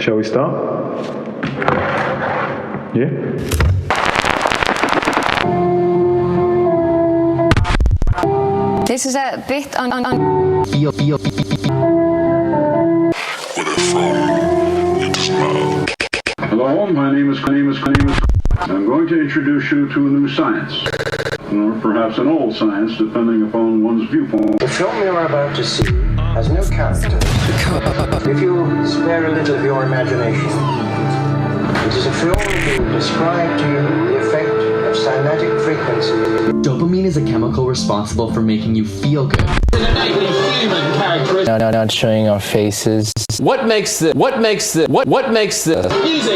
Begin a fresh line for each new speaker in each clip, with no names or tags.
Shall we start? Yeah?
This is a bit on.
Hello, my name is. I'm going to introduce you to a new science, or perhaps an old science, depending upon one's viewpoint.
The film you are about to see has no characters. If you spare a little of your imagination, it is a film to describe to you the effect of cymatic frequency.
Dopamine is a chemical responsible for making you feel good.
Not showing our faces.
What makes the
music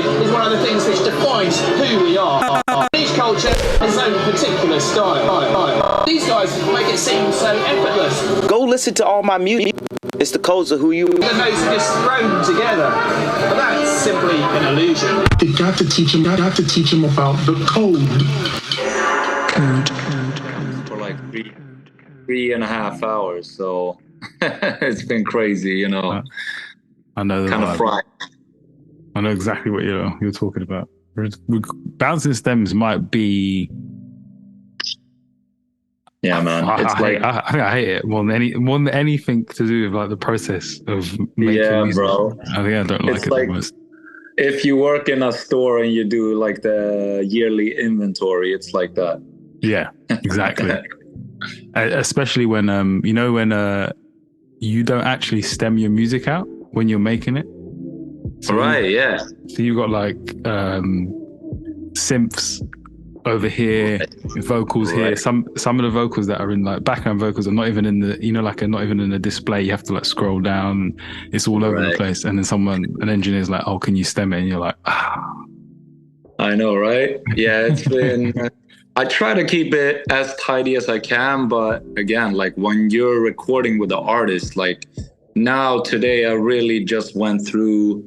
is one of the things which defines who we are. Each culture has its own particular style. These guys make it seem so effortless.
Go listen to all my music. It's the codes of who you are.
The notes are just thrown together. But that's simply an illusion.
You got to teach him about the code.
For like three and a half hours, so it's been crazy, you know.
I know
kind of fried.
I know exactly what you're talking about. Bouncing stems might be.
Yeah, man.
I hate it more than anything to do with like the process of making music.
Bro.
I think I don't like
it's
it
like,
the most.
If you work in a store and you do like the yearly inventory, it's like that.
Yeah, exactly. Especially when you don't actually stem your music out when you're making it.
So right, yeah.
So you've got like synths over here, vocals here. Some of the vocals that are in like background vocals are not even in the, are not even in the display. You have to like scroll down. It's all over the place. And then an engineer's like, oh, can you stem it? And you're like, ah.
I know, right? Yeah, it's been, I try to keep it as tidy as I can. But again, like when you're recording with the artist, like now today, I really just went through,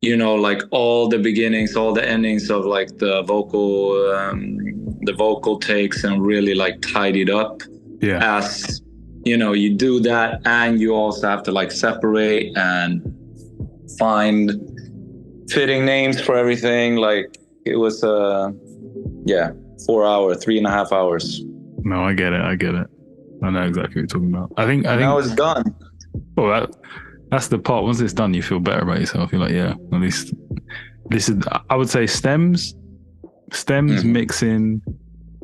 like all the beginnings, all the endings of like the vocal takes and really like tidied up.
Yeah.
As, you do that and you also have to like separate and find fitting names for everything. Like it was, 3.5 hours.
No, I get it. I know exactly what you're talking about. I think
now it's done.
Well, that's the part. Once it's done, you feel better about yourself. You're like, yeah, at least this is. I would say stems, mixing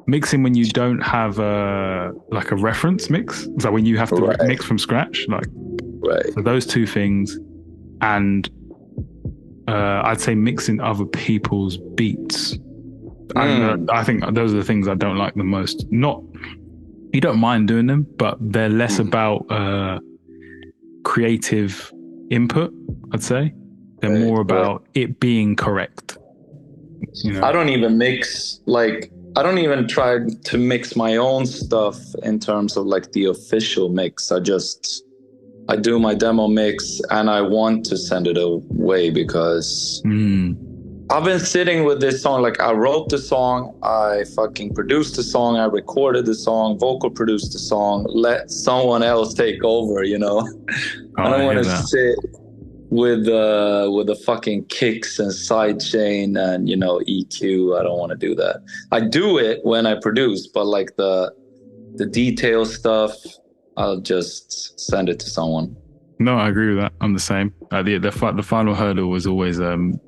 when you don't have a reference mix. It's like when you have to mix from scratch. So those two things, and I'd say mixing other people's beats. I think those are the things I don't like the most. Not you don't mind doing them, but they're less about creative input, I'd say. They're more about it being correct.
I don't even mix, I don't even try to mix my own stuff in terms of like the official mix. I do my demo mix and I want to send it away because I've been sitting with this song. Like I wrote the song, I fucking produced the song, I recorded the song, vocal produced the song, let someone else take over, I don't want to sit with the fucking kicks and sidechain and, EQ. I don't want to do that. I do it when I produce, but like the detail stuff, I'll just send it to someone.
No, I agree with that. I'm the same. The final hurdle was always the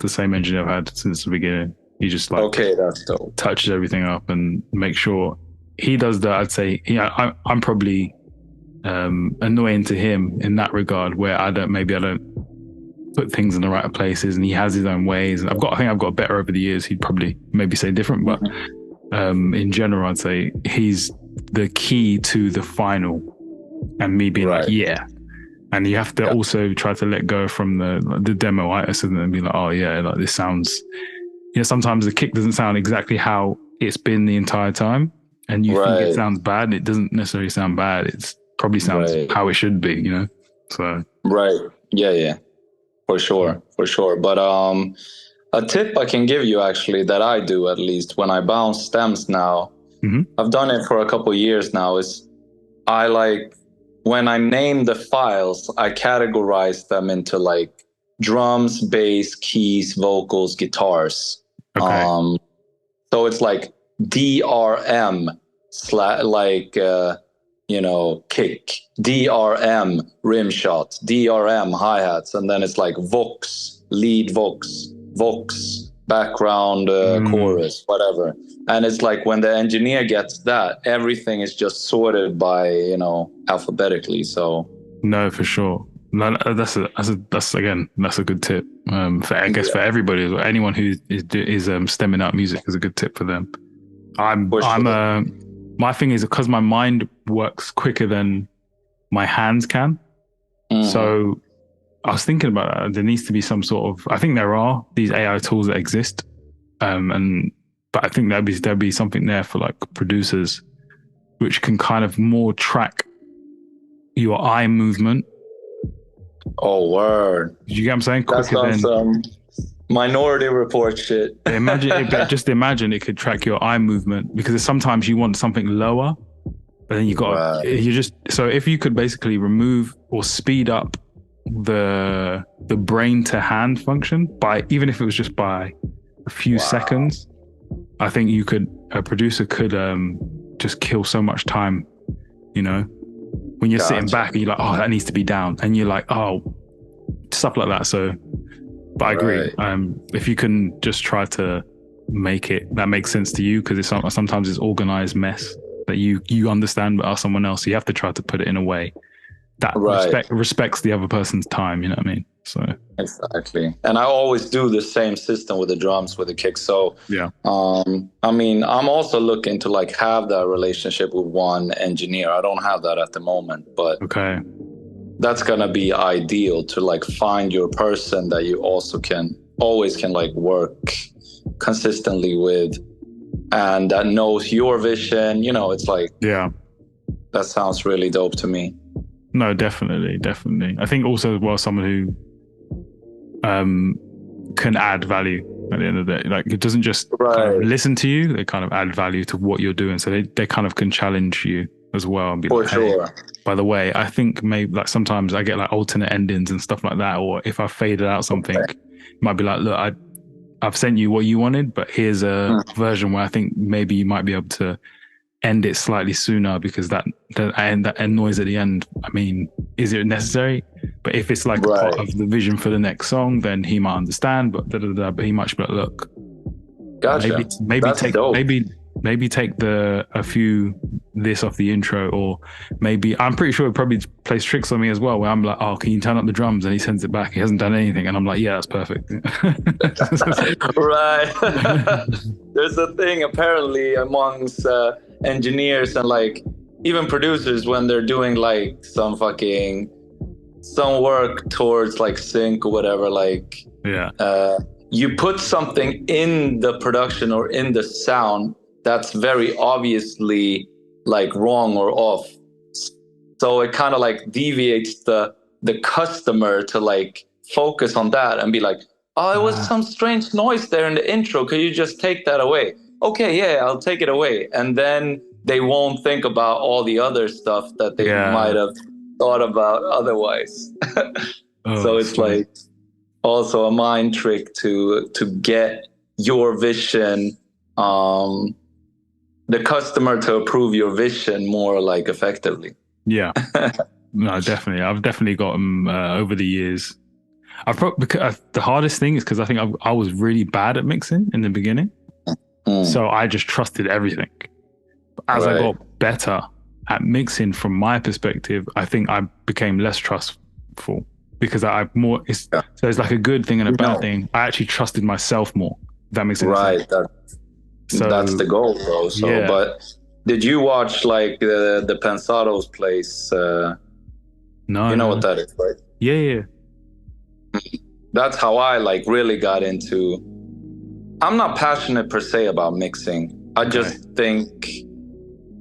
same engineer I've had since the beginning. He just
that's dope.
Touches everything up and makes sure he does that. I'd say, I'm probably annoying to him in that regard, where I don't put things in the right places, and he has his own ways. And I think I've got better over the years. He'd probably maybe say different, but in general, I'd say he's the key to the final, and me being like, yeah. And you have to also try to let go from the demo-itis and be like, oh yeah, like this sounds, sometimes the kick doesn't sound exactly how it's been the entire time. And you think it sounds bad, and it doesn't necessarily sound bad. It probably sounds how it should be, So. Right.
Yeah. For sure. But a tip I can give you actually that I do at least when I bounce stems now, I've done it for a couple of years now, is when I name the files, I categorize them into like drums, bass, keys, vocals, guitars.
Okay.
So it's like DRM kick, DRM rim shot, DRM hi-hats, and then it's like Vox, lead Vox, Vox background chorus, whatever. And it's like when the engineer gets that, everything is just sorted by, alphabetically. So
no, for sure. No, that's a good tip. For everybody as well. Anyone who is stemming out music is a good tip for them. My thing is because my mind works quicker than my hands can. So I was thinking about that. There needs to be some sort of, I think there are these AI tools that exist. But I think there'd be something there for like producers, which can kind of more track your eye movement.
Oh, word.
You get what I'm saying?
That's some Minority Report shit.
Imagine it could track your eye movement, because sometimes you want something lower, but then so if you could basically remove or speed up the brain to hand function by, even if it was just by a few seconds, I think a producer could just kill so much time, when you're sitting back and you're like, oh, that needs to be down, and you're like, oh, stuff like that. So, but I agree. If you can just try to make it that makes sense to you, because sometimes it's organized mess that you understand, but someone else, so you have to try to put it in a way that respects the other person's time. You know what I mean? So
exactly. And I always do the same system with the drums, with the kicks. So
yeah.
I'm also looking to like have that relationship with one engineer. I don't have that at the moment, but
okay,
that's gonna be ideal to like find your person that you also always can like work consistently with, and that knows your vision. It's like,
yeah,
that sounds really dope to me.
No, definitely. I think also as well, someone who can add value at the end of the day. Like, it doesn't just kind of listen to you, they kind of add value to what you're doing. So they kind of can challenge you as well and be
for
like,
sure.
Hey, by the way, I think maybe like sometimes I get like alternate endings and stuff like that, or if I faded out something, it might be like, look, I've sent you what you wanted, but here's a version where I think maybe you might be able to end it slightly sooner, because that noise at the end, I mean, is it necessary? But if it's like a part of the vision for the next song, then he might understand, but but he might be like, look,
gotcha.
maybe take a few this off the intro, or maybe I'm pretty sure it probably plays tricks on me as well, where I'm like, oh, can you turn up the drums? And he sends it back, he hasn't done anything, and I'm like, yeah, that's perfect.
Right. There's a thing apparently amongst engineers and like even producers, when they're doing like some work towards like sync or whatever, like you put something in the production or in the sound that's very obviously like wrong or off, so it kind of like deviates the customer to like focus on that and be like, oh, it was some strange noise there in the intro, could you just take that away? Okay, yeah, I'll take it away. And then they won't think about all the other stuff that they might have thought about otherwise. So it's like also a mind trick to get your vision, the customer to approve your vision more like effectively.
Yeah. No, definitely. I've definitely got them over the years. Because the hardest thing is because I think I was really bad at mixing in the beginning. So I just trusted everything. As I got better at mixing from my perspective, I think I became less trustful, because so it's like a good thing and a bad thing. I actually trusted myself more. If that makes sense.
Right. That's the goal, bro. So, but did you watch like the Pensado's place?
No.
You know what that is, right?
Yeah.
That's how I like really got into. I'm not passionate per se about mixing. I just think,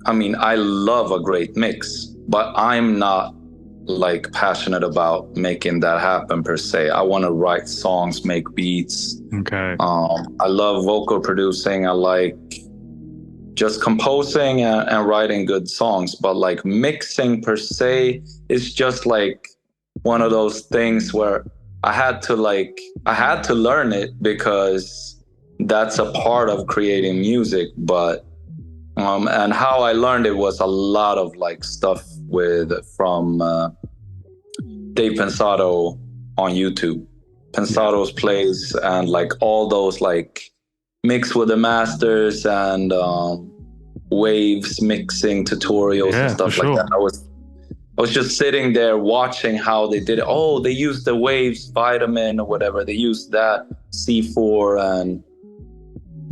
I love a great mix, but I'm not like passionate about making that happen per se. I want to write songs, make beats.
Okay.
I love vocal producing. I like just composing and writing good songs, but like mixing per se is just like one of those things where I had to learn it because that's a part of creating music. But and how I learned it was a lot of like stuff from Dave Pensato on YouTube. Pensato's plays and like all those like mix with the masters and waves mixing tutorials and stuff like that. I was just sitting there watching how they did it. Oh, they used the waves vitamin or whatever. They used that C4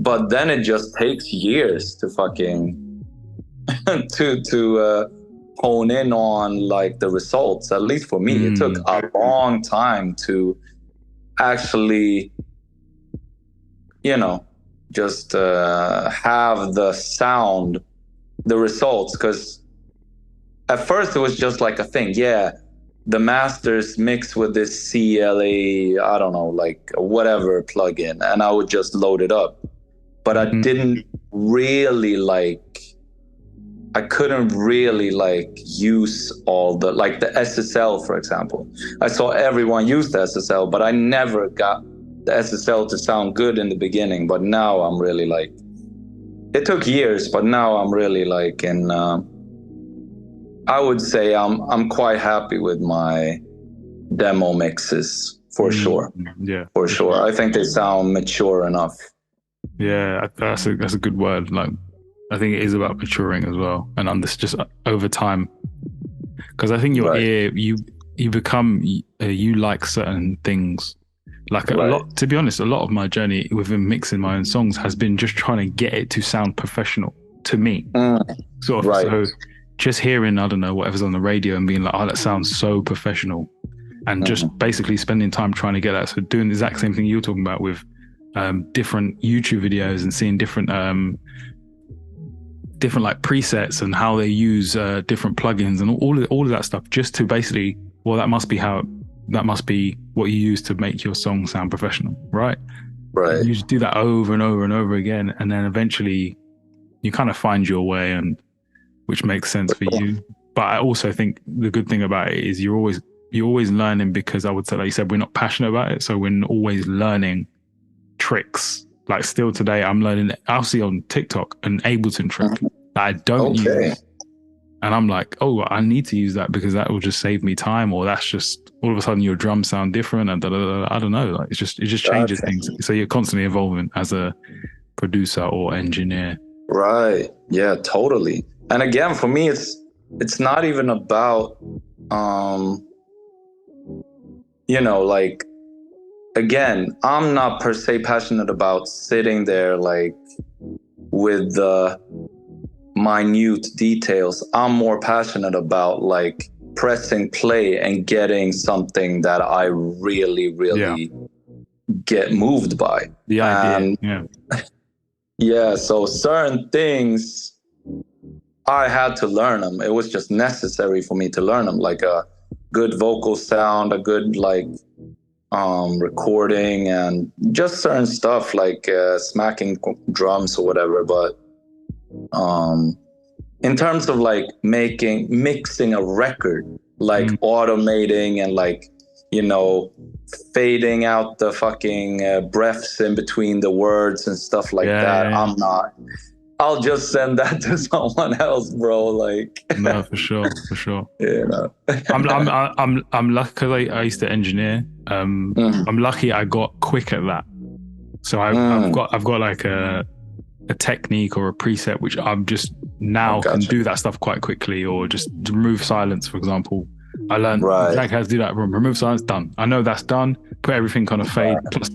but then it just takes years to fucking to hone in on like the results. At least for me, it took a long time to actually, just have the sound, the results. Because at first it was just like a thing. Yeah, the masters mixed with this CLA, I don't know, like whatever plugin, and I would just load it up. But I didn't really I couldn't really use all the, like the SSL, for example. I saw everyone use the SSL, but I never got the SSL to sound good in the beginning. But now I'm really it took years, but now I'm really I would say I'm quite happy with my demo mixes for sure.
Yeah,
for sure. I think they sound mature enough.
Yeah, that's a good word. Like, I think it is about maturing as well, and just over time. Because I think your ear, you become, you like certain things. Like a lot. To be honest, a lot of my journey within mixing my own songs has been just trying to get it to sound professional to me. Sort of. So just hearing, I don't know, whatever's on the radio and being like, oh, that sounds so professional, and just basically spending time trying to get that. So doing the exact same thing you're talking about with different YouTube videos and seeing different like presets and how they use different plugins and all of that stuff, just to basically, well, that must be what you use to make your song sound professional, right? And you just do that over and over and over again, and then eventually you kind of find your way, and which makes sense for you. But I also think the good thing about it is you're always learning, because I would say, like you said, we're not passionate about it, so we're always learning tricks. Like still today, I'm learning. I'll see on TikTok an Ableton trick that I don't use, and I'm like, oh, I need to use that because that will just save me time. Or that's just all of a sudden your drums sound different, and I don't know. Like it just changes things. So you're constantly evolving as a producer or engineer. Right. Yeah. Totally. And again, for me, it's not even about like. Again, I'm not per se passionate about sitting there like with the minute details. I'm more passionate about like pressing play and getting something that I really, really get moved by. The idea. Yeah. So certain things, I had to learn them. It was just necessary for me to learn them, like a good vocal sound, a good recording, and just certain stuff like smacking drums or whatever. But in terms of like mixing a record, like automating and like, fading out the fucking breaths in between the words and stuff like that. I'm not. I'll just send that to someone else, bro. Like, no, for sure. I'm lucky because I used to engineer. I'm lucky I got quick at that. So I've got like a technique or a preset which I'm just now can do that stuff quite quickly, or just remove silence, for example. I learned exactly how to do that. Remove silence, done. I know that's done. Put everything on a fade plus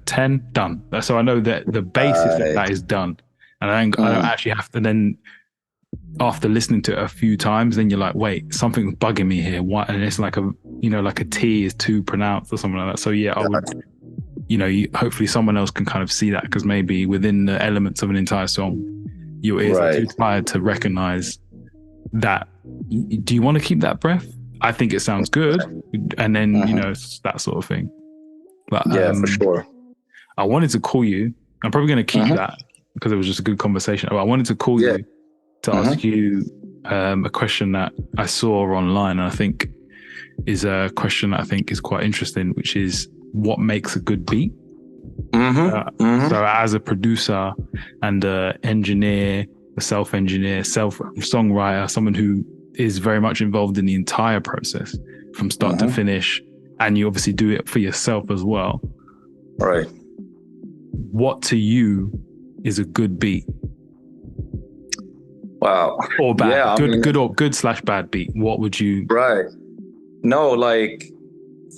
10, done. So I know that the basis of that is done. And I don't actually have to then, after listening to it a few times, then you're like, wait, something's bugging me here. What? And it's like like a T is too pronounced or something like that. So yeah, I would, hopefully someone else can kind of see that, because maybe within the elements of an entire song, your ears are too tired to recognize that. Do you want to keep that breath? I think it sounds good. And then, that sort of thing. But for sure. I wanted to call you. I'm probably going to keep that, because it was just a good conversation. I wanted to call you to ask you a question that I saw online, and I think is a question that I think is quite interesting, which is what makes a good beat? So as a producer and an engineer, a self-engineer, self-songwriter, someone who is very much involved in the entire process from start to finish, and you obviously do it for yourself as well.
Right.
What to you is a good beat?
Wow.
Or bad.
Yeah,
good/bad beat. What would you?
Right. No, like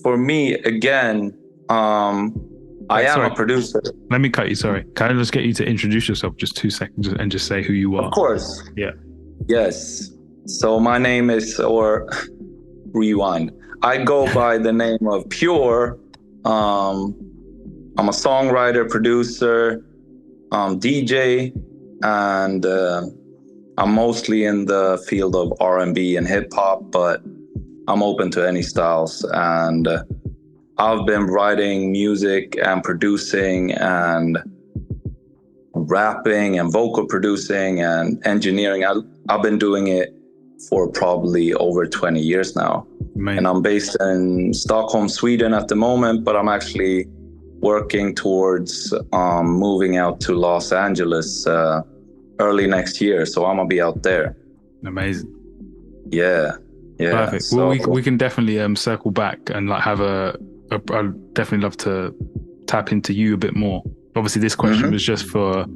for me, again, I am a producer.
Let me cut you. Sorry. Can I just get you to introduce yourself just 2 seconds and just say who you are?
Of course.
Yeah.
Yes. So my name is, or rewind. I go by the name of Pure. I'm a songwriter, producer, DJ, and I'm mostly in the field of R&B and hip hop, but I'm open to any styles. And I've been writing music and producing and rapping and vocal producing and engineering. I've been doing it for probably over 20 years now.
Man.
And I'm based in Stockholm, Sweden at the moment, but I'm actually working towards moving out to Los Angeles early next year. So I'm gonna be out there.
Amazing.
Yeah.
Perfect.
So,
well, we can definitely circle back and like have I'd definitely love to tap into you a bit more. Obviously, this question was just for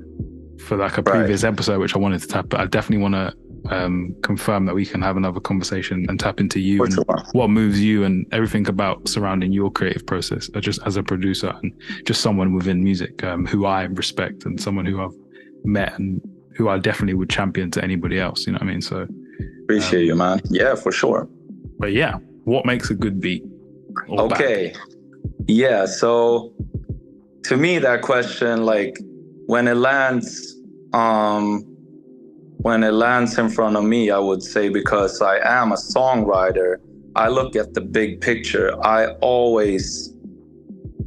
like a previous episode, which I wanted to tap, but I definitely want to confirm that we can have another conversation and tap into you and what moves you and everything about surrounding your creative process, just as a producer and just someone within music who I respect and someone who I've met and who I definitely would champion to anybody else. You know what I mean? So
appreciate you, man. Yeah, for sure.
But yeah, what makes a good beat?
Okay. Yeah. So to me, that question, like when it lands in front of me, I would say, because I am a songwriter, I look at the big picture. I always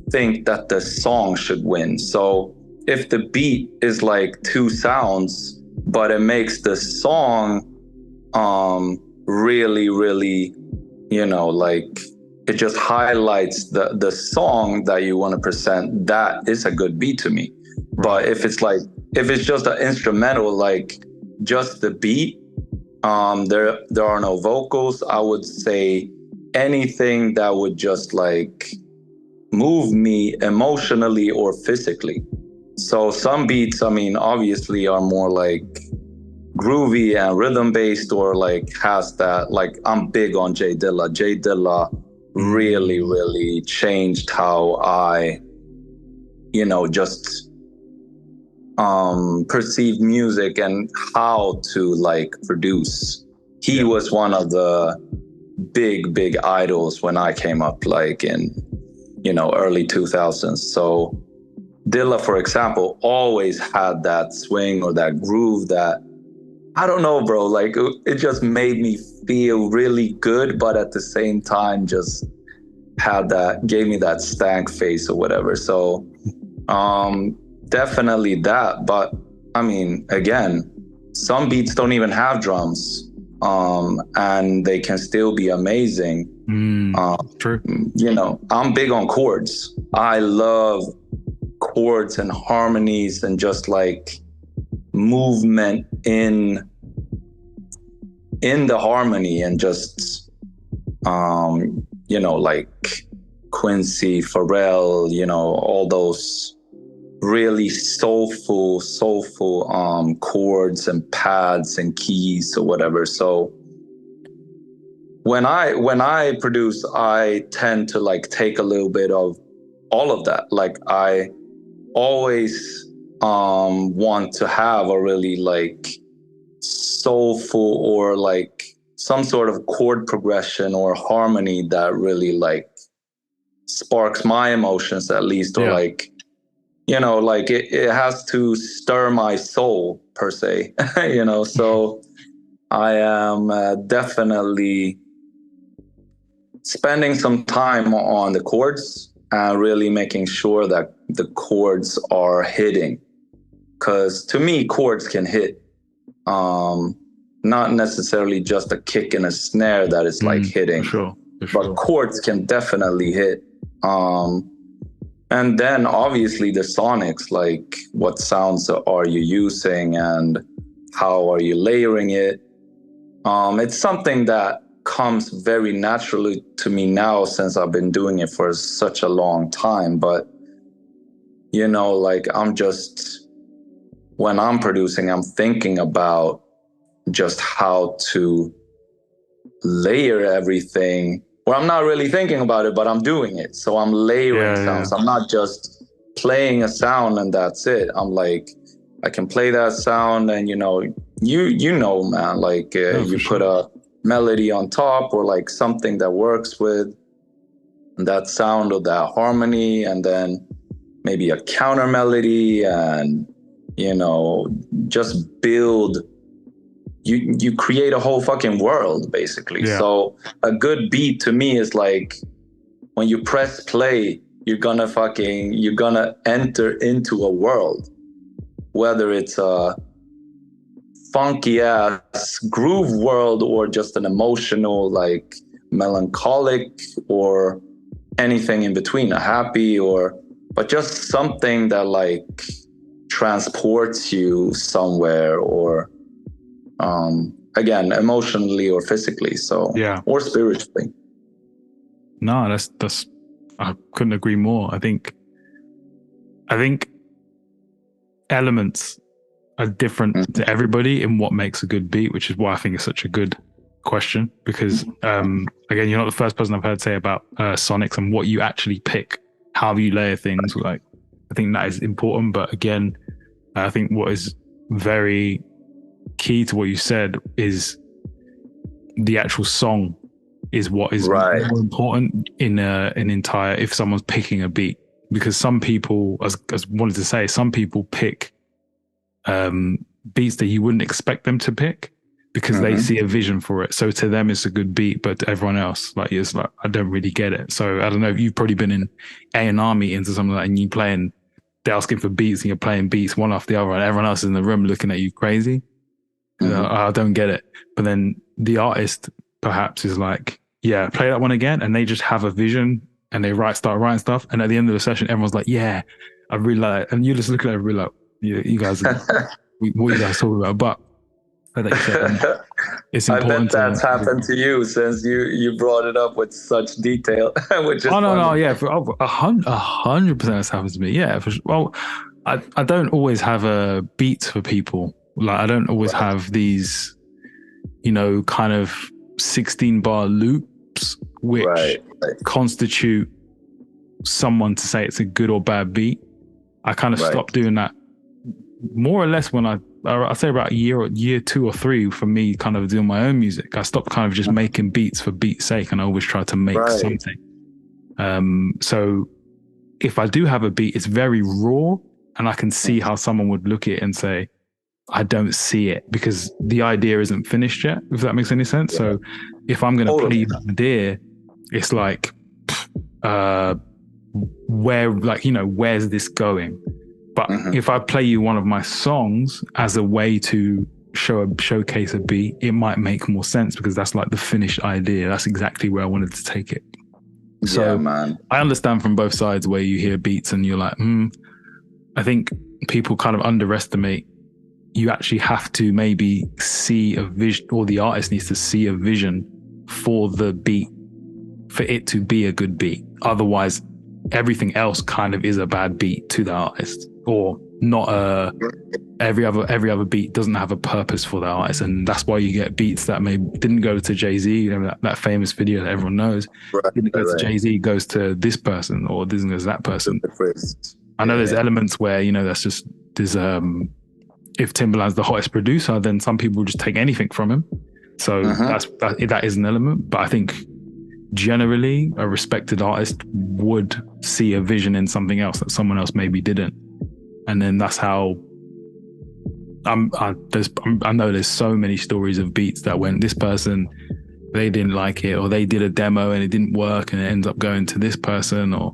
think that the song should win. So if the beat is like two sounds, but it makes the song really, really, like it just highlights the song that you want to present, that is a good beat to me. But if it's just an instrumental, like just the beat, there are no vocals, I would say anything that would just like move me emotionally or physically. So some beats, I mean, obviously are more like groovy and rhythm based, or like has that, like I'm big on J Dilla. J Dilla really, really changed how I, just perceive music and how to like produce. He was one of the big idols when I came up, like in, early 2000s. So Dilla, for example, always had that swing or that groove that, I don't know, bro, like it just made me feel really good, but at the same time just gave me that stank face or whatever. So definitely that. But I mean, again, some beats don't even have drums, and they can still be amazing.
True.
I'm big on chords. I love chords and harmonies and just like movement in the harmony, and just like Quincy, Pharrell, all those really soulful chords and pads and keys or whatever. So when I produce, I tend to like take a little bit of all of that. Like I always want to have a really like soulful or like some sort of chord progression or harmony that really like sparks my emotions at least, or like, like it has to stir my soul per se, so I am definitely spending some time on the chords and really making sure that the chords are hitting. Because to me, chords can hit, not necessarily just a kick and a snare that is like hitting.
For
but chords can definitely hit. And then obviously the sonics, like what sounds are you using and how are you layering it? It's something that comes very naturally to me now since I've been doing it for such a long time. But, you know, like when I'm producing, I'm thinking about just how to layer everything. Well, I'm not really thinking about it, but I'm doing it. So I'm layering sounds. I'm not just playing a sound and that's it. I'm like, I can play that sound and, you know, man, like you put a melody on top or like something that works with that sound or that harmony, and then maybe a counter melody, and, you know, just build. You create a whole fucking world, basically. Yeah. So a good beat to me is like when you press play, you're gonna enter into a world, whether it's a funky ass groove world or just an emotional, like melancholic or anything in between, a happy but just something that like transports you somewhere, or again, emotionally or physically, or spiritually.
No, that's I couldn't agree more. I think elements are different to everybody in what makes a good beat, which is why I think it's such a good question, because again, you're not the first person I've heard say about sonics and what you actually pick, how you layer things. Like, I think that is important. But again, I think what is very key to what you said is the actual song is what is more important in an entire, if someone's picking a beat, because some people, as wanted to say, some people pick beats that you wouldn't expect them to pick because they see a vision for it. So to them, it's a good beat, but to everyone else, like, it's like, I don't really get it. So I don't know if you've probably been in A&R meetings or something like that, and you playing, they're asking for beats and you're playing beats one after the other, and everyone else is in the room looking at you crazy. I don't get it. But then the artist perhaps is like, yeah, play that one again, and they just have a vision and they start writing stuff. And at the end of the session, everyone's like, yeah, I really like it. And you just look at it really like, you guys are, what are you guys talking about? But like you said, it's important.
I bet that's happened to you since you brought it up with such detail. Which is
yeah, for 100% that's happened to me. Yeah, well, I don't always have beats for people. Like, I don't always have these, you know, kind of 16-bar loops which constitute someone to say it's a good or bad beat. I kind of stopped doing that more or less when I'd say about year 2 or 3 for me, kind of doing my own music. I stopped kind of just making beats for beat's sake, and I always try to make something. So if I do have a beat, it's very raw, and I can see how someone would look at it and say, I don't see it, because the idea isn't finished yet, if that makes any sense. So if I'm going to play that idea, it's like, where, like, you know, where's this going? But if I play you one of my songs as a way to showcase a beat, it might make more sense, because that's like the finished idea. That's exactly where I wanted to take it. So man, I understand from both sides where you hear beats and you're like, I think people kind of underestimate. You actually have to maybe see a vision, or the artist needs to see a vision for the beat, for it to be a good beat. Otherwise, everything else kind of is a bad beat to the artist, or not. Every other beat doesn't have a purpose for the artist, and that's why you get beats that maybe didn't go to Jay-Z. You know, that famous video that everyone knows. Didn't go to Jay-Z, goes to this person, or didn't go to that person. I know there's elements where, you know, there's if Timbaland's the hottest producer, then some people just take anything from him. So that is an element. But I think generally a respected artist would see a vision in something else that someone else maybe didn't. And then that's how I know there's so many stories of beats that when this person, they didn't like it, or they did a demo and it didn't work and it ends up going to this person, or,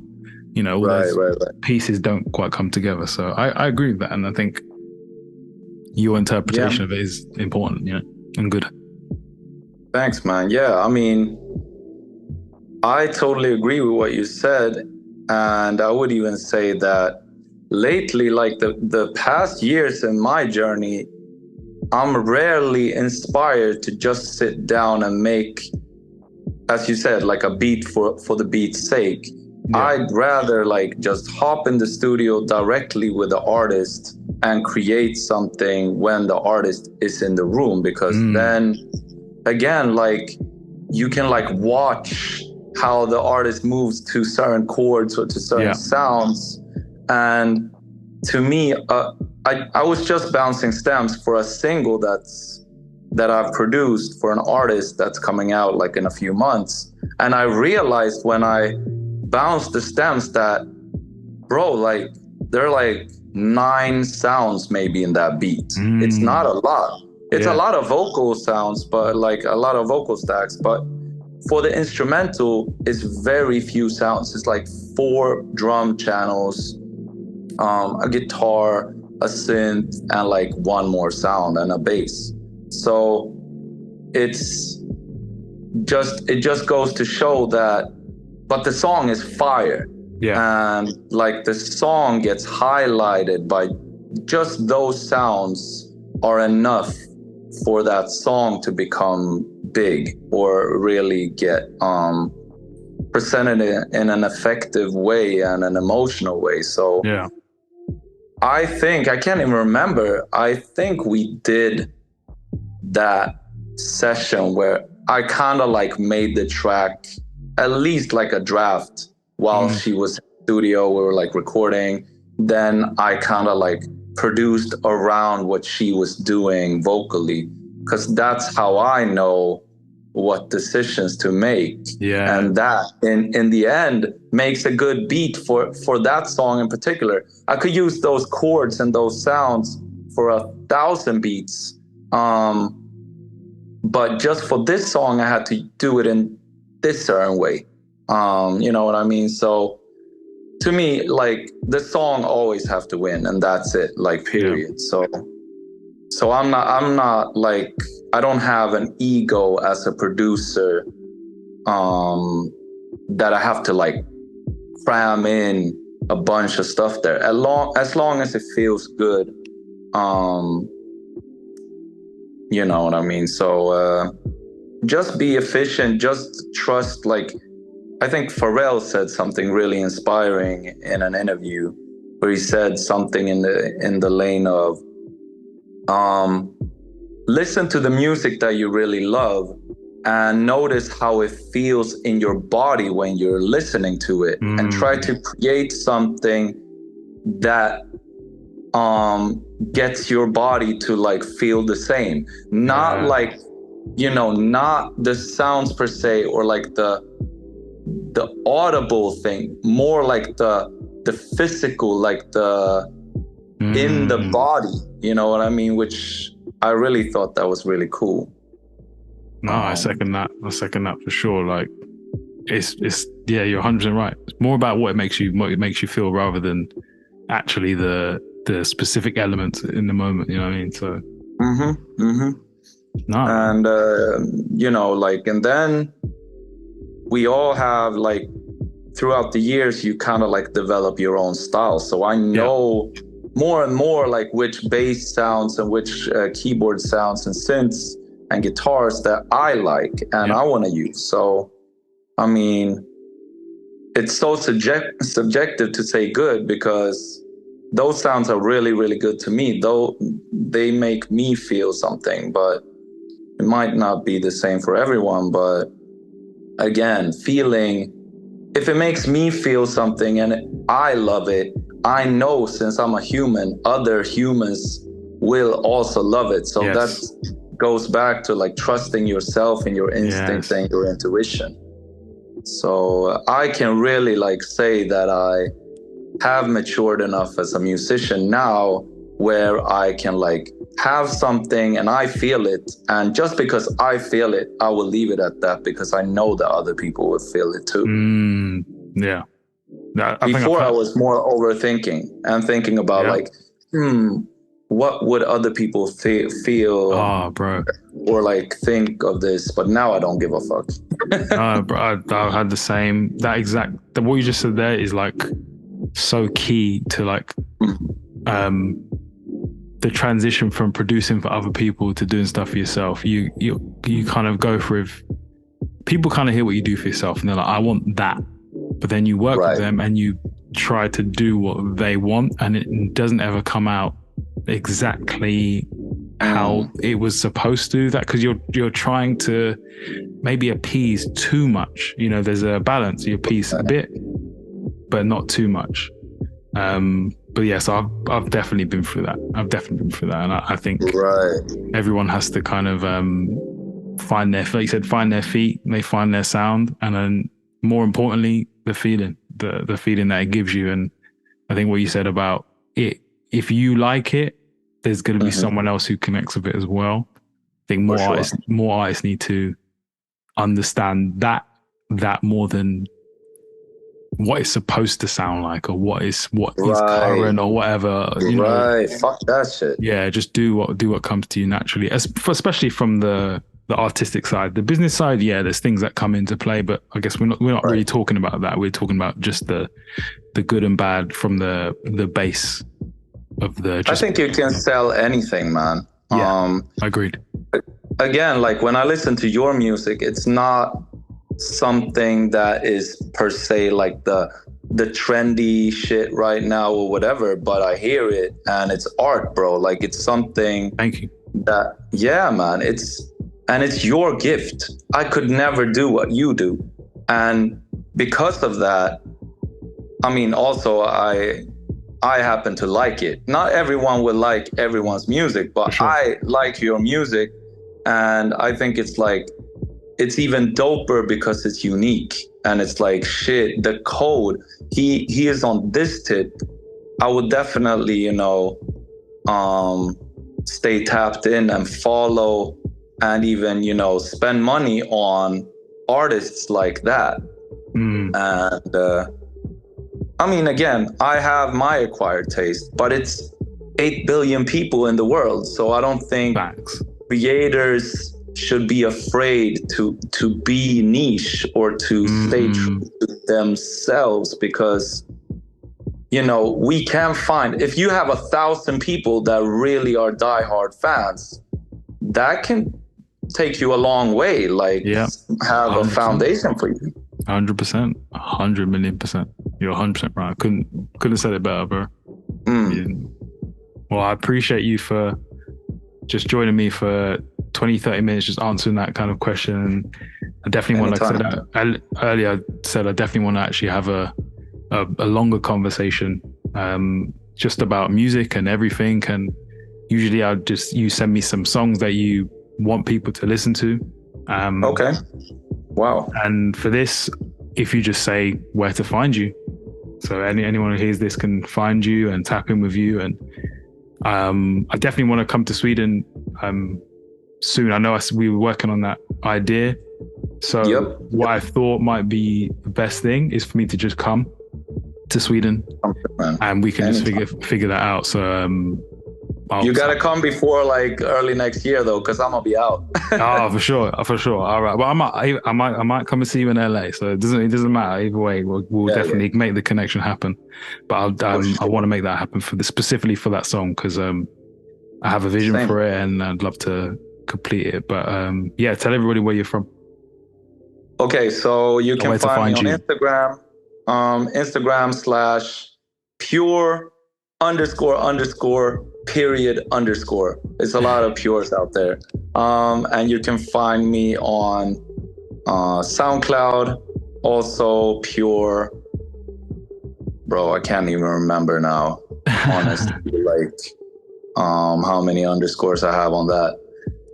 you know, all those pieces don't quite come together. So I agree with that. And I think your interpretation of it is important, you know, and good.
Thanks, man. Yeah, I mean, I totally agree with what you said. And I would even say that lately, like the past years in my journey, I'm rarely inspired to just sit down and make, as you said, like a beat for the beat's sake. Yeah. I'd rather like just hop in the studio directly with the artist and create something when the artist is in the room, because then again, like you can like watch how the artist moves to certain chords or to certain sounds. And to me, I was just bouncing stems for a single that I've produced for an artist that's coming out like in a few months. And I realized when I bounced the stems that, bro, like there are like 9 sounds maybe in that beat. It's not a lot. It's a lot of vocal sounds, but like a lot of vocal stacks. But for the instrumental, it's very few sounds. It's like 4 drum channels, a guitar, a synth, and like 1 more sound and a bass. So it just goes to show that, but the song is fire. Yeah. And like the song gets highlighted by just those sounds are enough for that song to become big or really get presented in an effective way and an emotional way. So yeah, I think, I can't even remember, I think we did that session where I kind of like made the track, at least like a draft, while she was in the studio, we were like recording. Then I kind of like produced around what she was doing vocally, because that's how I know what decisions to make. Yeah. And that in the end makes a good beat for that song in particular. I could use those chords and those sounds for 1,000 beats. But just for this song, I had to do it in this certain way. You know what I mean? So to me, like the song always have to win, and that's it, like period. Yeah. So I'm not like, I don't have an ego as a producer that I have to like cram in a bunch of stuff there. As long as it feels good, you know what I mean? So just be efficient, just trust. Like I think Pharrell said something really inspiring in an interview where he said something in the lane of listen to the music that you really love and notice how it feels in your body when you're listening to it, and try to create something that gets your body to like feel the same. Not like, you know, not the sounds per se or like the audible thing, more like the physical, like the in the body, you know what I mean? Which I really thought that was really cool.
No, I second that for sure. Like it's yeah, you're 100% right. It's more about what it makes you feel rather than actually the specific elements in the moment, you know what I mean? So no.
And you know, like, and then we all have like throughout the years you kind of like develop your own style. So I know more and more like which bass sounds and which keyboard sounds and synths and guitars that I like and I want to use. So I mean, it's so subjective to say good, because those sounds are really, really good to me, though they make me feel something, but it might not be the same for everyone. But again, feeling, if it makes me feel something and I love it, I know since I'm a human, other humans will also love it. So that goes back to like trusting yourself and your instincts and your intuition. So I can really like say that I have matured enough as a musician now where I can like have something and I feel it, and just because I feel it, I will leave it at that, because I know that other people will feel it too. Before I was more overthinking and thinking about like, what would other people feel
bro,
or like think of this, but now I don't give a fuck.
No, bro, I had the same, what you just said there is like so key to like the transition from producing for other people to doing stuff for yourself. You kind of go through, people kind of hear what you do for yourself and they're like, I want that, but then you work with them and you try to do what they want, and it doesn't ever come out exactly how it was supposed to, that because you're trying to maybe appease too much. You know, there's a balance. You appease a bit, but not too much. But yes, I've definitely been through that. And I think everyone has to kind of find their, like you said, find their feet. They find their sound, and then more importantly, the feeling that it gives you. And I think what you said about it, if you like it, there's going to be someone else who connects with it as well. I think more artists need to understand that more than what it's supposed to sound like, or what is current or whatever. You know,
fuck that shit.
Yeah, just do what comes to you naturally, especially from the artistic side. The business side, yeah, there's things that come into play, but I guess we're not really talking about that. We're talking about just the good and bad from the base of the.
I think you can sell anything, man.
Yeah, agreed.
Again, like when I listen to your music, it's not something that is per se like the trendy shit right now or whatever, but I hear it and it's art, bro. Like it's something.
Thank you.
That, yeah, man, it's your gift. I could never do what you do. And because of that, I mean, also I happen to like it. Not everyone will like everyone's music, but sure. I like your music. And I think it's like, it's even doper because it's unique. And it's like, shit, the code, he is on this tip. I would definitely, stay tapped in and follow and even, spend money on artists like that. And I mean, again, I have my acquired taste, but it's 8 billion people in the world. So I don't think creators should be afraid to be niche or to stay true to themselves, because we can find, if you have 1,000 people that really are diehard fans, that can take you a long way. Like, have 100%. A foundation for you.
100%, 100 million%. You're 100% right. I couldn't have said it better, bro. Well, I appreciate you for just joining me for 20-30 minutes, just answering that kind of question. I definitely want, like I said earlier, I definitely want to actually have a longer conversation, just about music and everything. And usually you send me some songs that you want people to listen to.
Okay. Wow. And
for this, if you just say where to find you, so anyone who hears this can find you and tap in with you. And I definitely want to come to Sweden soon. I know we were working on that idea. So what I thought might be the best thing is for me to just come to Sweden, and we can just figure that out. So
you gotta come before like early next year though, because I'm gonna be out.
For sure. All right. Well, I might come and see you in LA. So it doesn't matter either way. We'll definitely make the connection happen. But I want to make that happen specifically for that song, because I have a vision for it and I'd love to complete it. But tell everybody where you're from.
Okay, so you can find me on Instagram. Instagram /pure__period_. It's a lot of pures out there. And you can find me on SoundCloud, also Pure. Bro, I can't even remember now, honestly, like how many underscores I have on that.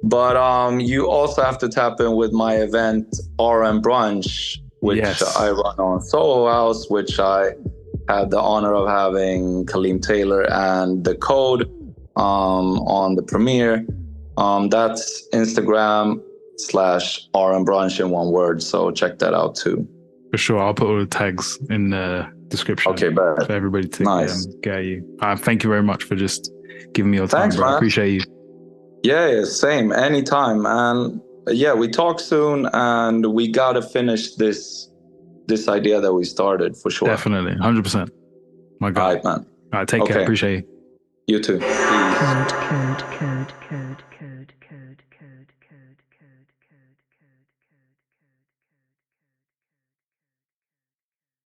But you also have to tap in with my event, RM Brunch, which I run on Soho House, which I had the honor of having Kaleem Taylor and The Code on the premiere. That's Instagram /RM Brunch in one word. So check that out too.
For sure. I'll put all the tags in the description for everybody to get you. Thank you very much for just giving me your time,
Thanks,
bro.
man.
I appreciate you.
Yeah, same. Anytime. And yeah, we talk soon, and we gotta finish this idea that we started for sure.
Definitely, 100%. My God.
All right, man.
All right, take care. Appreciate you.
You too. Peace.
Code.